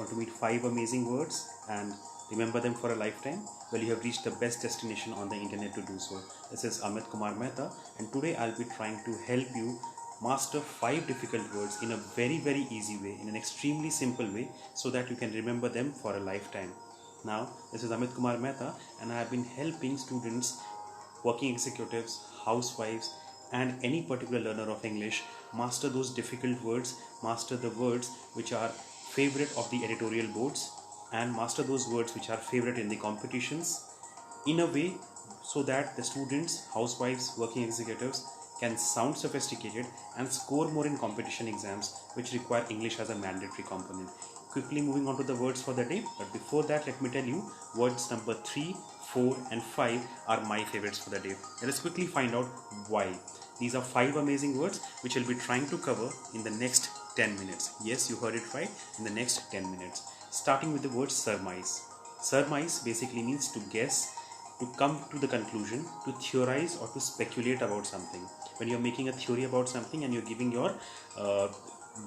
Want to meet 5 amazing words and remember them for a lifetime? Well, you have reached the best destination on the internet to do so. This is Amit Kumar Mehta, and today I'll be trying to help you master 5 difficult words in a very easy way, in an extremely simple way, so that you can remember them for a lifetime. Now, this is Amit Kumar Mehta, and I have been helping students, working executives, housewives, and any particular learner of English master those difficult words, master the words which are favorite of the editorial boards, and master those words which are favorite in the competitions in a way so that the students, housewives, working executives can sound sophisticated and score more in competition exams which require English as a mandatory component. Quickly moving on to the words for the day, but before that let me tell you words number 3, 4 and 5 are my favorites for the day. Let us quickly find out why. These are 5 amazing words which I'll be trying to cover in the next 10 minutes. Yes, you heard it right, in the next 10 minutes. Starting with the word surmise. Surmise basically means to guess, to come to the conclusion, to theorize or to speculate about something. When you're making a theory about something and you're giving your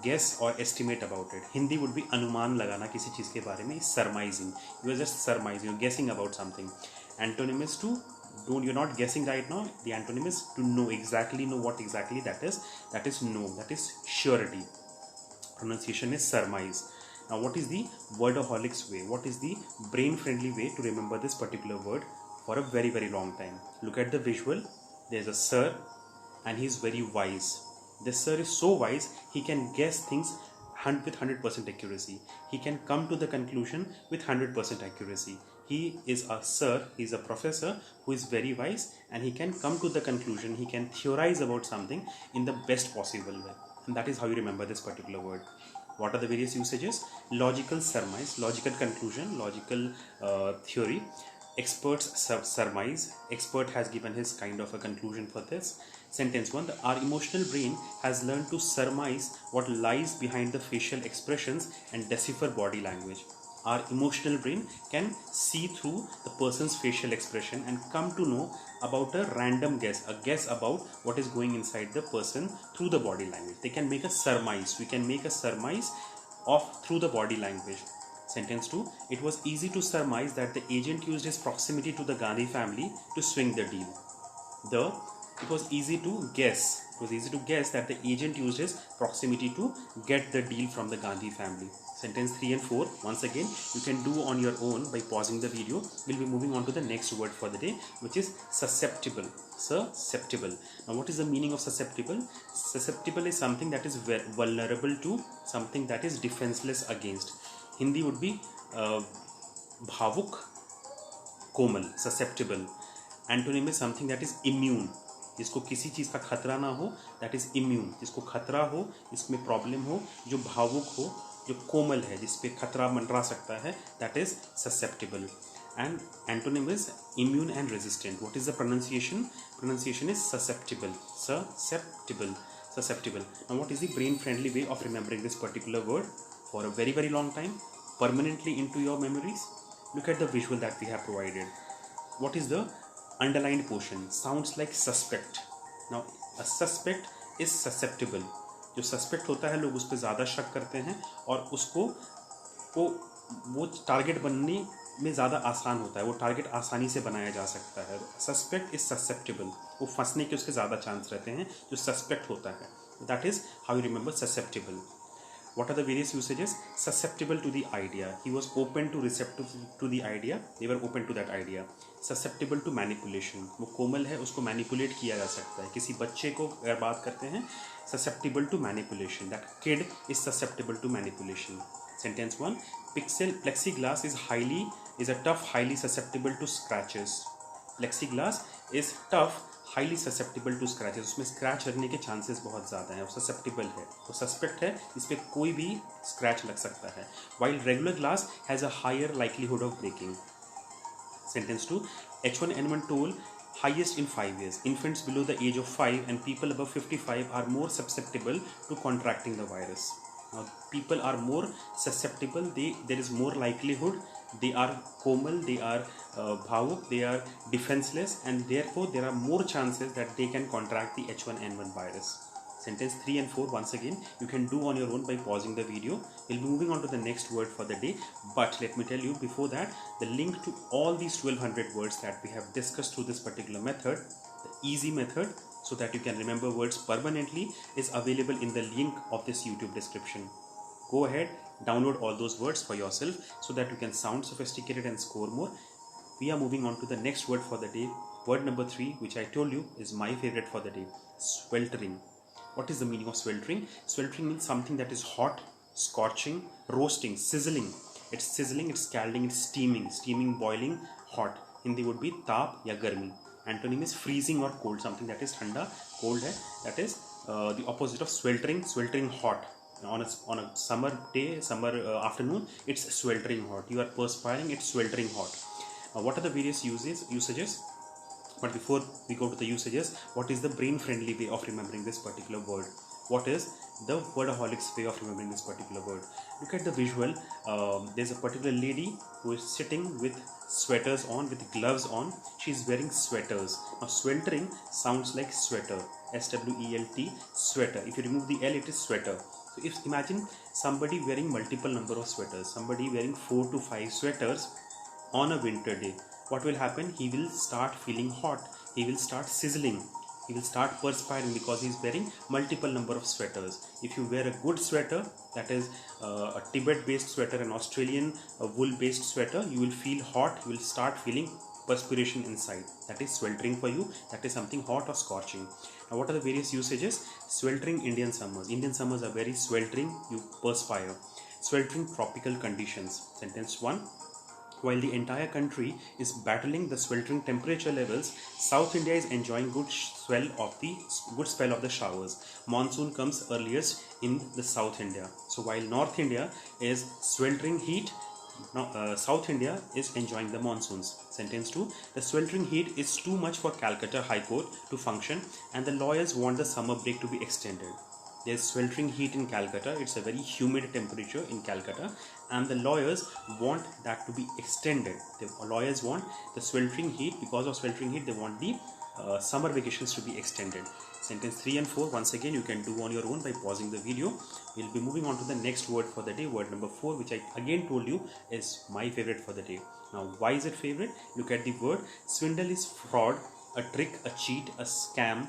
guess or estimate about it. Hindi would be अनुमान लगाना किसी चीज के बारे में, surmising. You are just surmising, you're guessing about something. Antonym is to you're not guessing right now. The antonym is to know what exactly that is. That is know, that is surety. Pronunciation is surmise. Now what is the Word-A-Holic-Z way? What is the brain friendly way to remember this particular word for a very long time? Look at the visual. There's a sir and he's very wise. This sir is so wise, he can guess things with 100% accuracy. He can come to the conclusion with 100% accuracy. He is a sir, he is a professor who is very wise, and he can come to the conclusion, he can theorize about something in the best possible way. And that is how you remember this particular word. What are the various usages? Logical surmise, logical conclusion, logical theory. Experts surmise. Expert has given his kind of a conclusion for this. Sentence 1. Our emotional brain has learned to surmise what lies behind the facial expressions and decipher body language. Our emotional brain can see through the person's facial expression and come to know about a random guess, a guess about what is going inside the person through the body language. They can make a surmise. We can make a surmise through the body language. Sentence 2. It was easy to surmise that the agent used his proximity to the Gandhi family to swing the deal. It was easy to guess. It was easy to guess that the agent used his proximity to get the deal from the Gandhi family. Sentence 3 and 4, once again, you can do on your own by pausing the video. We'll be moving on to the next word for the day, which is susceptible. Susceptible. Now, what is the meaning of susceptible? Susceptible is something that is vulnerable to, something that is defenseless against. Hindi would be bhavuk, komal, susceptible. Antonym is something that is immune. जिसको किसी चीज़ का खतरा ना हो, that is immune. जिसको खतरा हो, इसमें प्रॉब्लम हो, जो भावुक हो, जो कोमल है, जिस पे खतरा मंडरा सकता है, that is susceptible. And antonym is immune and resistant. What is the pronunciation? Pronunciation is susceptible. Susceptible. Susceptible. Now what is the brain friendly way of remembering this particular word for a very long time, permanently into your memories? Look at the visual that we have provided. What is the underlined portion? Sounds like suspect. Now a suspect is susceptible. जो suspect होता है लोग उस पर ज़्यादा शक करते हैं और उसको वो टारगेट बनने में ज़्यादा आसान होता है, वो टारगेट आसानी से बनाया जा सकता है. सस्पेक्ट इज ससेप्टेबल, वो फंसने के उसके ज़्यादा चांस रहते हैं जो सस्पेक्ट होता है. That is how you remember susceptible. What are the various usages? Susceptible to the idea. He was open to receptive to the idea. They were open to that idea. Susceptible to manipulation. वो कोमल है, उसको manipulate किया जा सकता है. किसी बच्चे को अगर बात करते हैं, susceptible to manipulation. That kid is susceptible to manipulation. Sentence 1. Plexiglass is a tough, highly susceptible to scratches. Plexiglass is tough, highly susceptible to scratches. उसमें स्क्रैच लगने के चांसेस बहुत ज़्यादा हैं. ससेप्टेबल है, तो सस्पेक्ट है, इस पर कोई भी स्क्रैच लग सकता है. While regular glass has a higher likelihood of breaking. Sentence 2. H1N1 toll highest in 5 years. Infants below the age of 5 and people above 55 are more susceptible to contracting the virus. Now, people are more susceptible. There is more likelihood. They are komal, they are bhavuk, they are defenseless, and therefore there are more chances that they can contract the H1N1 virus. Sentence 3 and 4 once again you can do on your own by pausing the video. We'll be moving on to the next word for the day, but let me tell you before that, the link to all these 1200 words that we have discussed through this particular method, the easy method, so that you can remember words permanently, is available in the link of this YouTube description. Go ahead, download all those words for yourself so that you can sound sophisticated and score more. We are moving on to the next word for the day. Word number 3, which I told you is my favorite for the day, sweltering. What is the meaning of sweltering? Sweltering means something that is hot, scorching, roasting, sizzling. It's sizzling, it's scalding, it's steaming, boiling, hot. Hindi would be taap ya garmi. Antonym is freezing or cold, something that is thanda, cold hai. That is the opposite of sweltering, sweltering hot. On a summer day, summer afternoon, it's sweltering hot. You are perspiring, it's sweltering hot. What are the various usages? But before we go to the usages, what is the brain-friendly way of remembering this particular word? What is the Word-A-Holic-Z way of remembering this particular word? Look at the visual. There's a particular lady who is sitting with sweaters on, with gloves on. She's wearing sweaters. Now, sweltering sounds like sweater. S-W-E-L-T, sweater. If you remove the L, it is sweater. So, if imagine somebody wearing multiple number of sweaters, somebody wearing 4 to 5 sweaters on a winter day. What will happen? He will start feeling hot, he will start sizzling, he will start perspiring because he is wearing multiple number of sweaters. If you wear a good sweater, that is a Tibet based sweater, an Australian wool based sweater, you will feel hot, you will start feeling perspiration inside. That is sweltering for you. That is something hot or scorching. Now what are the various usages? Sweltering Indian summers. Indian summers are very sweltering, you perspire. Sweltering tropical conditions. Sentence 1. While the entire country is battling the sweltering temperature levels, South India is enjoying good spell of the showers. Monsoon comes earliest in the South India. So while North India is sweltering heat, South India is enjoying the monsoons. Sentence 2. The sweltering heat is too much for Calcutta High Court to function, and the lawyers want the summer break to be extended. There's sweltering heat in Calcutta. It's a very humid temperature in Calcutta, and the lawyers want that to be extended. The lawyers want the sweltering heat. Because of sweltering heat, they want the summer vacations to be extended. Sentence 3 and 4 once again you can do on your own by pausing the video. We'll be moving on to the next word for the day, word number 4, which I again told you is my favorite for the day. Now why is it favorite? Look at the word. Swindle is fraud, a trick, a cheat, a scam,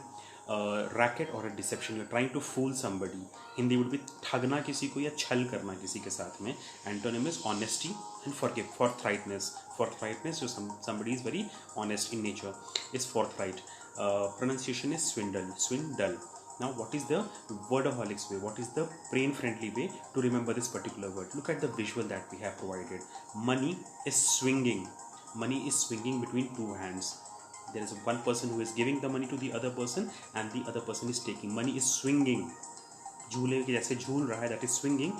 racket or a deception. You're trying to fool somebody. Hindi would be ठगना किसी को या छल करना किसी के साथ में. Antonym is honesty and forthrightness. Forthrightness, so somebody is very honest in nature, is forthright. Pronunciation is swindle. Now what is the Word-A-Holic-Z way? What is the brain friendly way to remember this particular word? Look at the visual that we have provided. Money is swinging. Money is swinging between two hands. There is one person who is giving the money to the other person, and the other person is taking. Money is swinging. झूले के जैसे झूल रहा है, that is swinging,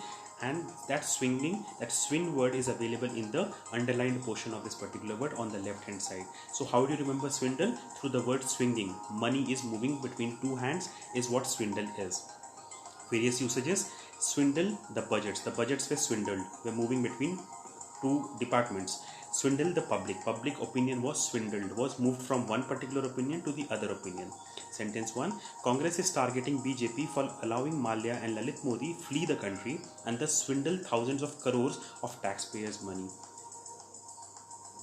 and that swing word is available in the underlined portion of this particular word on the left hand side. So how do you remember swindle? Through the word swinging. Money is moving between two hands is what swindle is. Various usages. Swindle the budgets were swindled, were moving between two departments. Swindle the public opinion was swindled, was moved from one particular opinion to the other opinion. Sentence 1. Congress is targeting BJP for allowing Malia and Lalit Modi flee the country and thus swindle thousands of crores of taxpayers' money.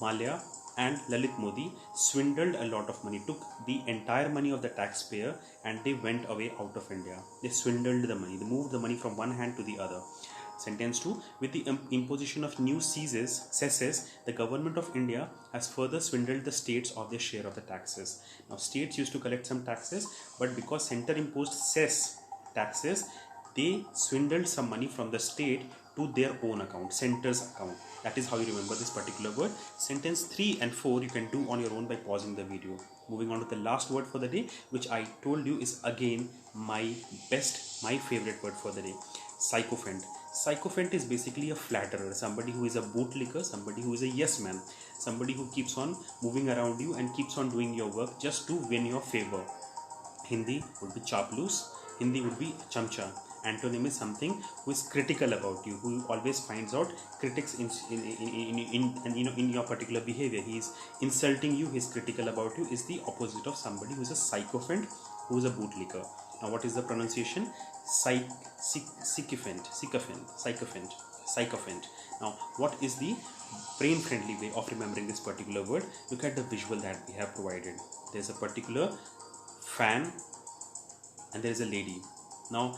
Malia and Lalit Modi swindled a lot of money, took the entire money of the taxpayer, and they went away out of India. They swindled the money, they moved the money from one hand to the other. Sentence 2. With the imposition of new cesses, the government of India has further swindled the states of their share of the taxes. Now, states used to collect some taxes, but because center imposed cess taxes, they swindled some money from the state to their own account, center's account. That is how you remember this particular word. Sentence 3 and 4 you can do on your own by pausing the video. Moving on to the last word for the day, which I told you is again my favorite word for the day. Sycophant. Sycophant is basically a flatterer, somebody who is a bootlicker, somebody who is a yes man, somebody who keeps on moving around you and keeps on doing your work just to win your favor. Hindi would be chaplus, Hindi would be chamcha. Antonym is something who is critical about you, who always finds out critics in your particular behavior. He is insulting you, he is critical about you, is the opposite of somebody who is a sycophant, who is a bootlicker. Now what is the pronunciation? Sycophant. Now what is the brain friendly way of remembering this particular word? Look at the visual that we have provided. There's a particular fan and there is a lady. Now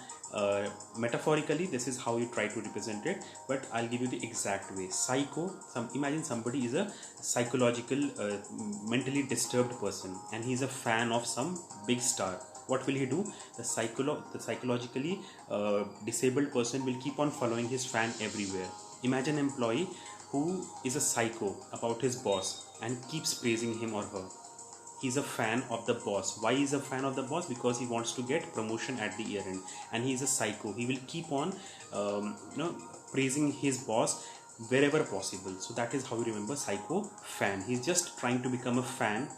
metaphorically this is how you try to represent it, but I'll give you the exact way. Imagine somebody is a psychological mentally disturbed person and he's a fan of some big star. What will he do? The psychologically disabled person will keep on following his fan everywhere. Imagine an employee who is a psycho about his boss and keeps praising him or her. He's a fan of the boss. Why is a fan of the boss? Because he wants to get promotion at the year end, and he is a psycho. He will keep on praising his boss wherever possible. So that is how you remember psycho fan. He's just trying to become a fan,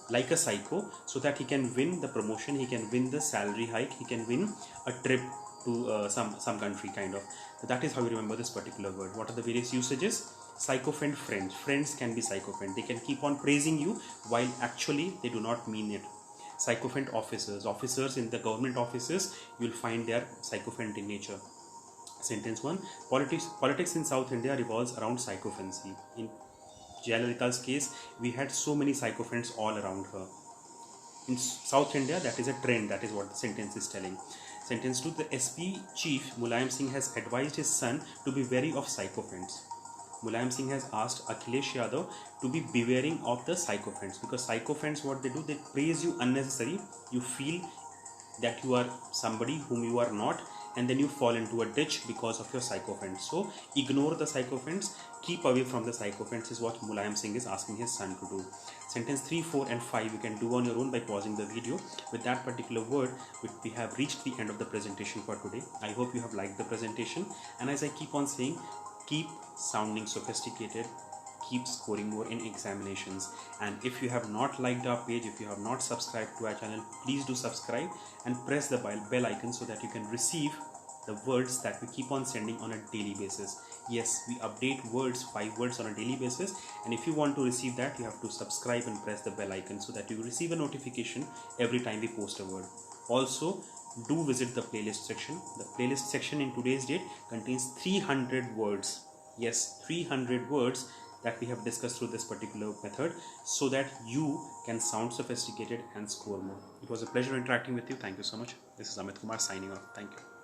like a psycho, so that he can win the promotion, he can win the salary hike, he can win a trip to some country kind of. So that is how you remember this particular word. What are the various usages? Sycophant friends can be sycophant. They can keep on praising you while actually they do not mean it. Sycophant officers in the government offices, you'll find they are sycophant in nature. Sentence 1. Politics in South India revolves around sycophancy. In Jayalalitha's case, we had so many sycophants all around her. In South India, that is a trend. That is what the sentence is telling. Sentence 2. The SP chief Mulayam Singh has advised his son to be wary of sycophants. Mulayam Singh has asked Akhilesh Yadav to be beware of the sycophants, because sycophants, what they do, they praise you unnecessarily. You feel that you are somebody whom you are not, and then you fall into a ditch because of your sycophants. So ignore the sycophants, keep away from the sycophants is what Mulayam Singh is asking his son to do. Sentence 3, 4 and 5 you can do on your own by pausing the video. With that particular word, we have reached the end of the presentation for today. I hope you have liked the presentation, and as I keep on saying, keep sounding sophisticated, keep scoring more in examinations. And if you have not liked our page, if you have not subscribed to our channel, please do subscribe and press the bell icon so that you can receive the words that we keep on sending on a daily basis. Yes, we update words, 5 words on a daily basis, and if you want to receive that, you have to subscribe and press the bell icon so that you receive a notification every time we post a word. Also, do visit the playlist section. The playlist section in today's date contains 300 words. Yes, 300 words that we have discussed through this particular method, so that you can sound sophisticated and score more. It was a pleasure interacting with you. Thank you so much. This is Amit Kumar signing off. Thank you.